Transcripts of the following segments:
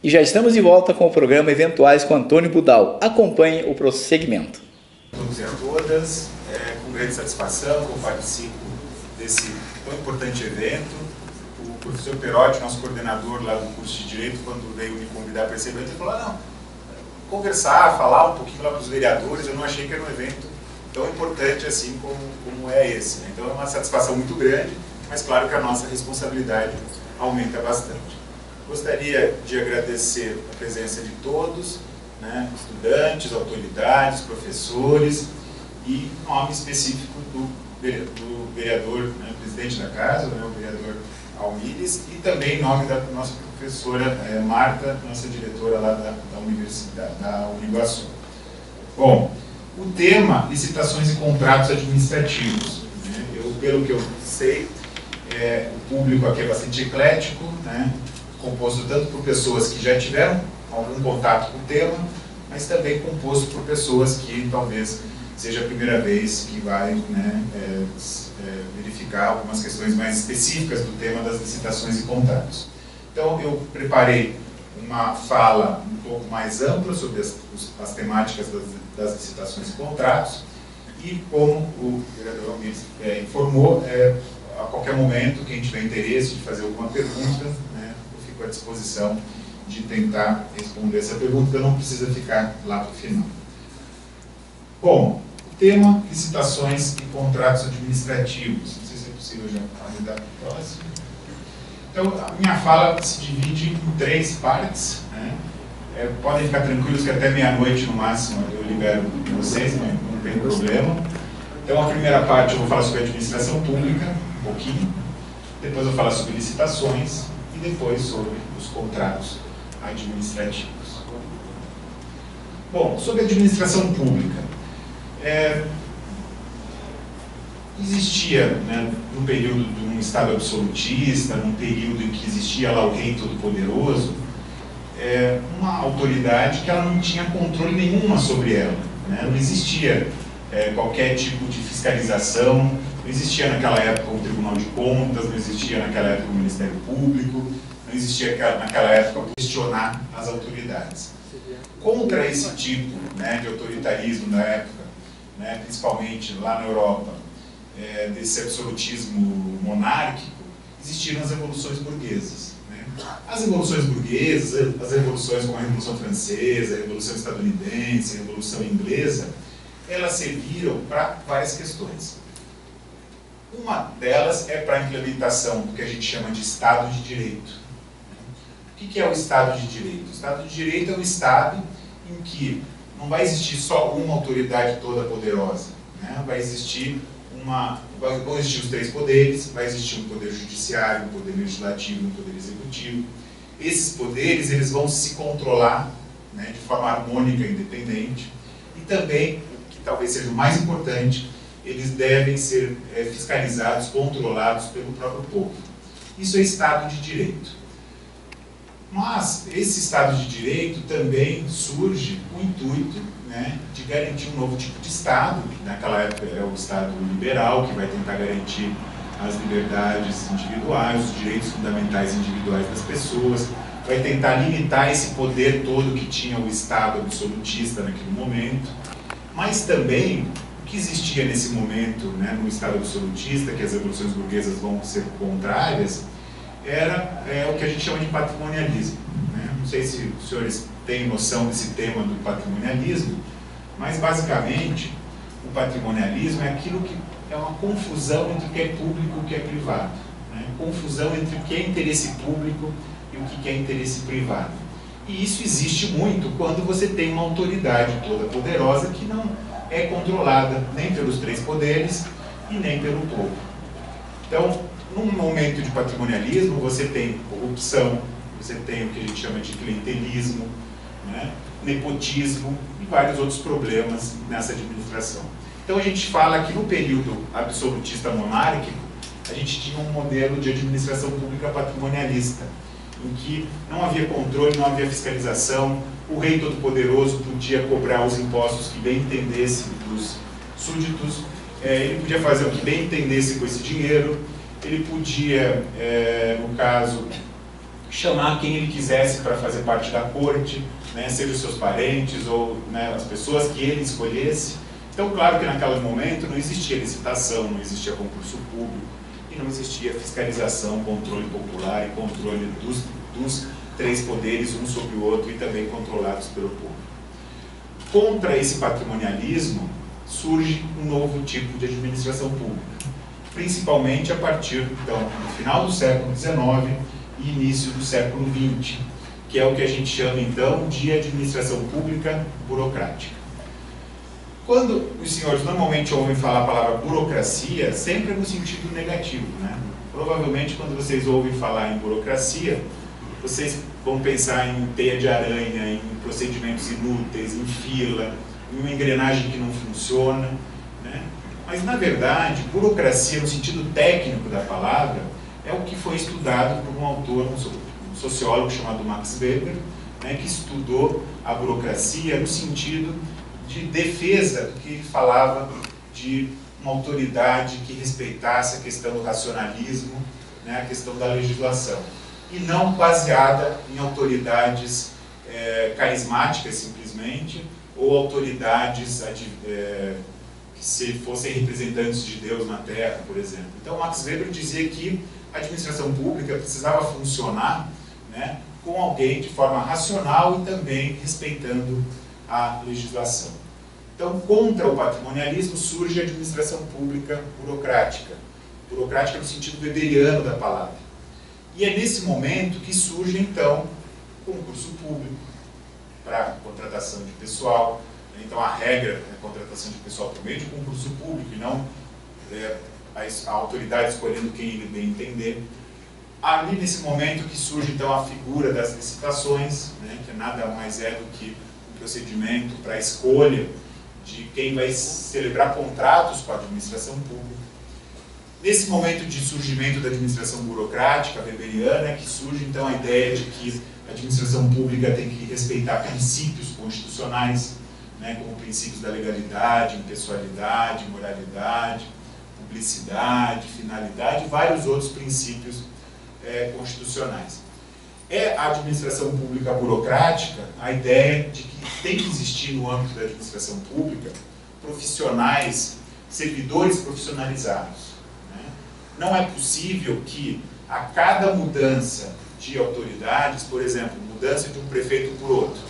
E já estamos de volta com o programa Eventuais com Antônio Budal. Acompanhe o prosseguimento. Todos e a todas, com grande satisfação que eu participo desse tão importante evento. O professor Perotti, nosso coordenador lá do curso de Direito, quando veio me convidar para esse evento, ele falou, não, conversar, falar um pouquinho lá para os vereadores, eu não achei que era um evento tão importante assim como é esse, né? Então é uma satisfação muito grande, mas claro que a nossa responsabilidade aumenta bastante. Gostaria de agradecer a presença de todos, né, estudantes, autoridades, professores, e nome específico do vereador, né, presidente da casa, né, o vereador Almires, e também em nome da nossa professora Marta, nossa diretora lá da Universidade, da Uniguaçu. Bom, o tema, licitações e contratos administrativos. Né, pelo que eu sei, o público aqui é bastante eclético, né, composto tanto por pessoas que já tiveram algum contato com o tema, mas também composto por pessoas que talvez seja a primeira vez que vai, né, verificar algumas questões mais específicas do tema das licitações e contratos. Então, eu preparei uma fala um pouco mais ampla sobre as temáticas das licitações e contratos, e como o vereador Almires informou, a qualquer momento, quem tiver interesse de fazer alguma pergunta, né, eu fico à disposição de tentar responder essa pergunta, não precisa ficar lá para o final. Bom, o tema licitações e contratos administrativos. Não sei se é possível já ajudar para o próximo. Então, a minha fala se divide em 3 partes. Né? Podem ficar tranquilos que até meia-noite, no máximo, eu libero vocês, não tem problema. Então, a primeira parte eu vou falar sobre administração pública, um pouquinho. Depois eu vou falar sobre licitações e depois sobre os contratos administrativos. Bom, sobre administração pública. Existia, né, no período de um Estado absolutista, num período em que existia lá o rei todo-poderoso, uma autoridade que ela não tinha controle nenhuma sobre ela. Né? Não existia qualquer tipo de fiscalização, não existia naquela época o Tribunal de Contas, não existia naquela época o Ministério Público, não existia naquela época questionar as autoridades. Contra esse tipo, né, de autoritarismo da época, né, principalmente lá na Europa, desse absolutismo monárquico, existiram as revoluções burguesas. Né? As revoluções burguesas, as revoluções como a Revolução Francesa, a Revolução Estadunidense, a Revolução Inglesa, elas serviram para várias questões. Uma delas é para a implementação do que a gente chama de Estado de Direito. O que é o Estado de Direito? O Estado de Direito é um Estado em que não vai existir só uma autoridade toda poderosa. Né? Vão existir os 3 poderes, vai existir um poder judiciário, um poder legislativo, um poder executivo. Esses poderes eles vão se controlar, né, de forma harmônica e independente. E também, o que talvez seja o mais importante, eles devem ser fiscalizados, controlados pelo próprio povo. Isso é Estado de Direito. Mas esse Estado de Direito também surge com o intuito, né, de garantir um novo tipo de Estado. Naquela época é o Estado liberal, que vai tentar garantir as liberdades individuais, os direitos fundamentais individuais das pessoas, vai tentar limitar esse poder todo que tinha o Estado absolutista naquele momento. Mas também, o que existia nesse momento, né, no Estado absolutista, que as revoluções burguesas vão ser contrárias, era o que a gente chama de patrimonialismo. Né? Não sei se os senhores têm noção desse tema do patrimonialismo, mas basicamente o patrimonialismo é aquilo que é uma confusão entre o que é público e o que é privado. Né? Confusão entre o que é interesse público e o que é interesse privado. E isso existe muito quando você tem uma autoridade toda poderosa que não é controlada nem pelos 3 poderes e nem pelo povo. Então, num momento de patrimonialismo, você tem corrupção, você tem o que a gente chama de clientelismo, né, nepotismo e vários outros problemas nessa administração. Então a gente fala que no período absolutista monárquico, a gente tinha um modelo de administração pública patrimonialista, em que não havia controle, não havia fiscalização, o rei todo-poderoso podia cobrar os impostos que bem entendesse dos súditos, ele podia fazer o que bem entendesse com esse dinheiro, ele podia, no caso, chamar quem ele quisesse para fazer parte da corte, né, seja os seus parentes ou, né, as pessoas que ele escolhesse. Então, claro que naquele momento não existia licitação, não existia concurso público e não existia fiscalização, controle popular e controle dos três poderes, um sobre o outro, e também controlados pelo público. Contra esse patrimonialismo surge um novo tipo de administração pública, principalmente a partir então, do final do século XIX e início do século XX, que é o que a gente chama então de administração pública burocrática. Quando os senhores normalmente ouvem falar a palavra burocracia, sempre é no sentido negativo, né? Provavelmente quando vocês ouvem falar em burocracia, vocês vão pensar em teia de aranha, em procedimentos inúteis, em fila, em uma engrenagem que não funciona, né? Mas, na verdade, burocracia, no sentido técnico da palavra, é o que foi estudado por um autor, um sociólogo chamado Max Weber, né, que estudou a burocracia no sentido de defesa, que ele falava de uma autoridade que respeitasse a questão do racionalismo, né, a questão da legislação, e não baseada em autoridades carismáticas, simplesmente, ou autoridades que se fossem representantes de Deus na Terra, por exemplo. Então, Max Weber dizia que a administração pública precisava funcionar, né, com alguém de forma racional e também respeitando a legislação. Então, contra o patrimonialismo surge a administração pública burocrática. Burocrática no sentido weberiano da palavra. E é nesse momento que surge, então, o concurso público para contratação de pessoal. Então, a regra é a contratação de pessoal por meio de concurso público e não a autoridade escolhendo quem ele bem entender. Ali, nesse momento, que surge, então, a figura das licitações, né, que nada mais é do que um procedimento para a escolha de quem vai celebrar contratos com a administração pública. Nesse momento de surgimento da administração burocrática weberiana é que surge, então, a ideia de que a administração pública tem que respeitar princípios constitucionais, né, como princípios da legalidade, impessoalidade, moralidade, publicidade, finalidade e vários outros princípios constitucionais. É a administração pública burocrática a ideia de que tem que existir no âmbito da administração pública profissionais, servidores profissionalizados. Né? Não é possível que a cada mudança de autoridades, por exemplo, mudança de um prefeito por outro,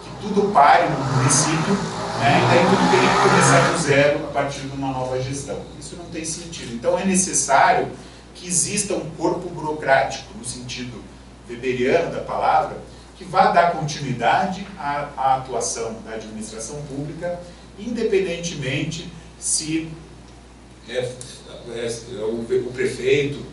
que tudo pare no município, né, e daí tudo teria que começar do zero a partir de uma nova gestão. Isso não tem sentido. Então é necessário que exista um corpo burocrático, no sentido weberiano da palavra, que vá dar continuidade à atuação da administração pública, independentemente se o prefeito,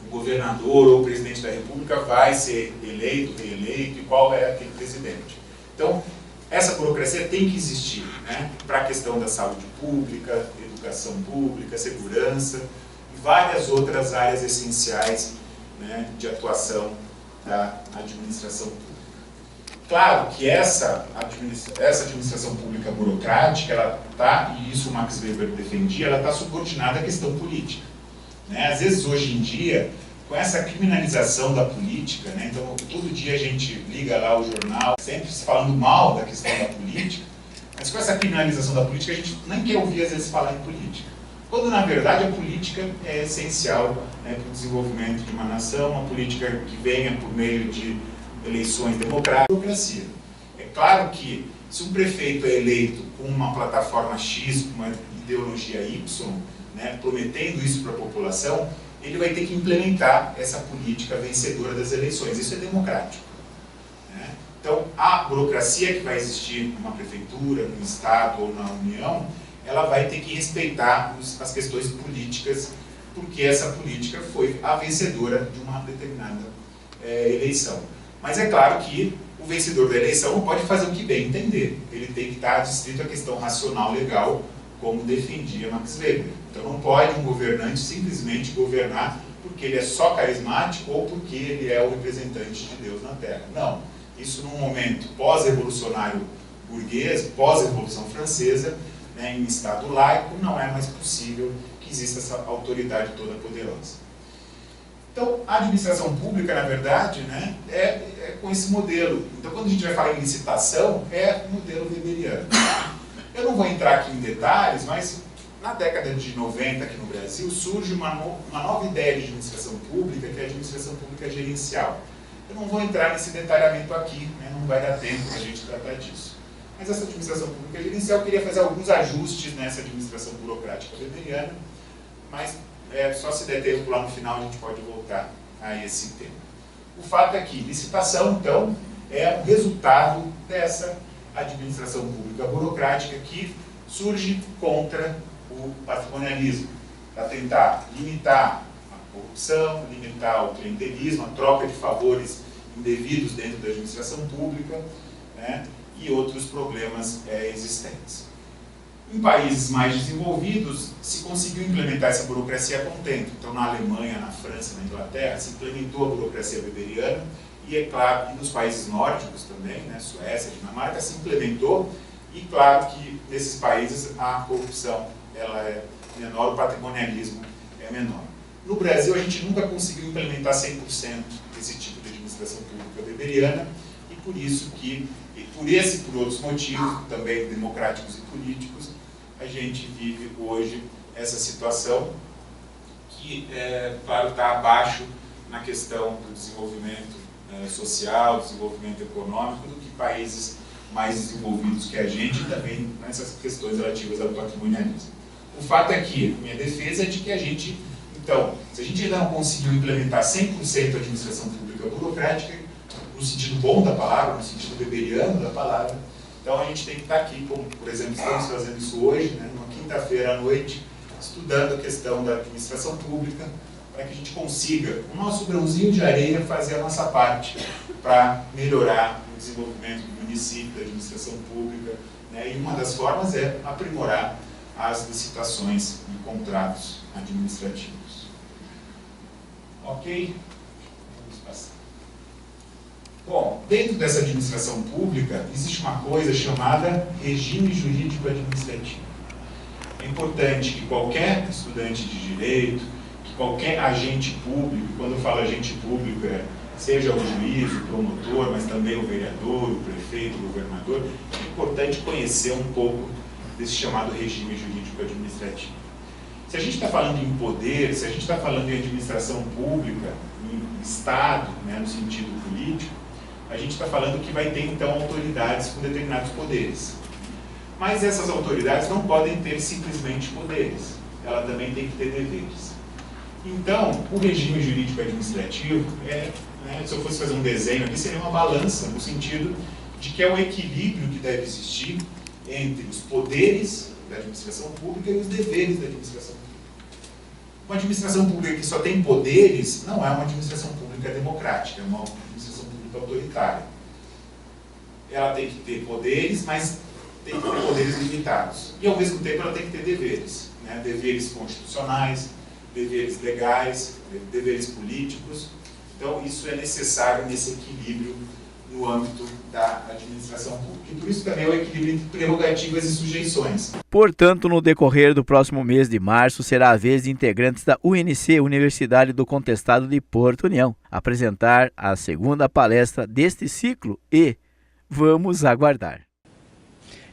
o governador ou o presidente da República vai ser eleito, reeleito e qual é aquele presidente. Então, essa burocracia tem que existir, né, para a questão da saúde pública, educação pública, segurança e várias outras áreas essenciais, né, de atuação da administração pública. Claro que essa administração pública burocrática, ela está, e isso o Max Weber defendia, ela está subordinada à questão política. Né? Às vezes, hoje em dia, com essa criminalização da política, né? Então todo dia a gente liga lá o jornal, sempre se falando mal da questão da política, mas com essa criminalização da política a gente nem quer ouvir às vezes falar em política. Quando na verdade a política é essencial, né, para o desenvolvimento de uma nação, uma política que venha por meio de eleições democráticas e democracia. É claro que se um prefeito é eleito com uma plataforma X, com uma ideologia Y, né, prometendo isso para a população, ele vai ter que implementar essa política vencedora das eleições. Isso é democrático. Né? Então, a burocracia que vai existir numa prefeitura, no Estado ou na União, ela vai ter que respeitar as questões políticas, porque essa política foi a vencedora de uma determinada eleição. Mas é claro que o vencedor da eleição não pode fazer o que bem entender. Ele tem que estar adstrito à questão racional legal, como defendia Max Weber. Então não pode um governante simplesmente governar porque ele é só carismático ou porque ele é o representante de Deus na Terra. Não. Isso num momento pós-revolucionário burguês, pós-revolução francesa, né, em Estado laico, não é mais possível que exista essa autoridade toda poderosa. Então, a administração pública, na verdade, né, é com esse modelo. Então, quando a gente vai falar em licitação, é o modelo weberiano. Eu não vou entrar aqui em detalhes, mas na década de 90 aqui no Brasil surge uma nova ideia de administração pública, que é a administração pública gerencial. Eu não vou entrar nesse detalhamento aqui, né, não vai dar tempo para a gente tratar disso. Mas essa administração pública gerencial, eu queria fazer alguns ajustes nessa administração burocrática weberiana, mas só se der tempo lá no final a gente pode voltar a esse tema. O fato é que licitação, então, é o resultado dessa administração pública burocrática que surge contra o patrimonialismo, para tentar limitar a corrupção, limitar o clientelismo, a troca de favores indevidos dentro da administração pública, né, e outros problemas existentes. Em países mais desenvolvidos, se conseguiu implementar essa burocracia a contento. Então, na Alemanha, na França, na Inglaterra, se implementou a burocracia weberiana e, é claro, e nos países nórdicos também, né, Suécia, Dinamarca, se implementou e, claro, que nesses países a corrupção ela é menor, o patrimonialismo é menor. No Brasil, a gente nunca conseguiu implementar 100% esse tipo de administração pública weberiana e por isso que, por esse e por outros motivos, também democráticos e políticos, a gente vive hoje essa situação que, claro, está abaixo na questão do desenvolvimento social, desenvolvimento econômico, do que países mais desenvolvidos que a gente, e também nessas questões relativas ao patrimonialismo. O fato é que, minha defesa é de que a gente, então, se a gente ainda não conseguiu implementar 100% a administração pública burocrática, no sentido bom da palavra, no sentido weberiano da palavra, então a gente tem que estar aqui, como por exemplo estamos fazendo isso hoje, né, numa quinta-feira à noite, estudando a questão da administração pública, para que a gente consiga, o nosso grãozinho de areia, fazer a nossa parte para melhorar o desenvolvimento do município, da administração pública, né, e uma das formas é aprimorar as licitações e contratos administrativos. Ok? Vamos passar. Bom, dentro dessa administração pública, existe uma coisa chamada regime jurídico administrativo. É importante que qualquer estudante de direito, que qualquer agente público, quando eu falo agente público, seja o juiz, o promotor, mas também o vereador, o prefeito, o governador, é importante conhecer um pouco desse chamado regime jurídico administrativo. Se a gente está falando em poder, se a gente está falando em administração pública, em Estado, né, no sentido político, a gente está falando que vai ter, então, autoridades com determinados poderes. Mas essas autoridades não podem ter simplesmente poderes, ela também tem que ter deveres. Então, o regime jurídico administrativo, se eu fosse fazer um desenho aqui, seria uma balança, no sentido de que é um equilíbrio que deve existir entre os poderes da administração pública e os deveres da administração pública. Uma administração pública que só tem poderes não é uma administração pública democrática, é uma administração pública autoritária. Ela tem que ter poderes, mas tem que ter poderes limitados. E, ao mesmo tempo, ela tem que ter deveres, né? Deveres constitucionais, deveres legais, deveres políticos. Então, isso é necessário nesse equilíbrio no âmbito da administração pública. E por isso também é o equilíbrio entre prerrogativas e sujeições. Portanto, no decorrer do próximo mês de março, será a vez de integrantes da UNC, Universidade do Contestado de Porto União, apresentar a segunda palestra deste ciclo e vamos aguardar.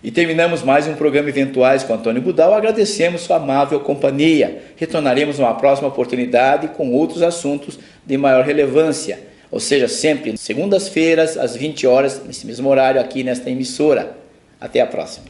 E terminamos mais um programa Eventuais com Antônio Budal. Agradecemos sua amável companhia. Retornaremos numa próxima oportunidade com outros assuntos de maior relevância. Ou seja, sempre segundas-feiras, às 20 horas, nesse mesmo horário, aqui nesta emissora. Até a próxima.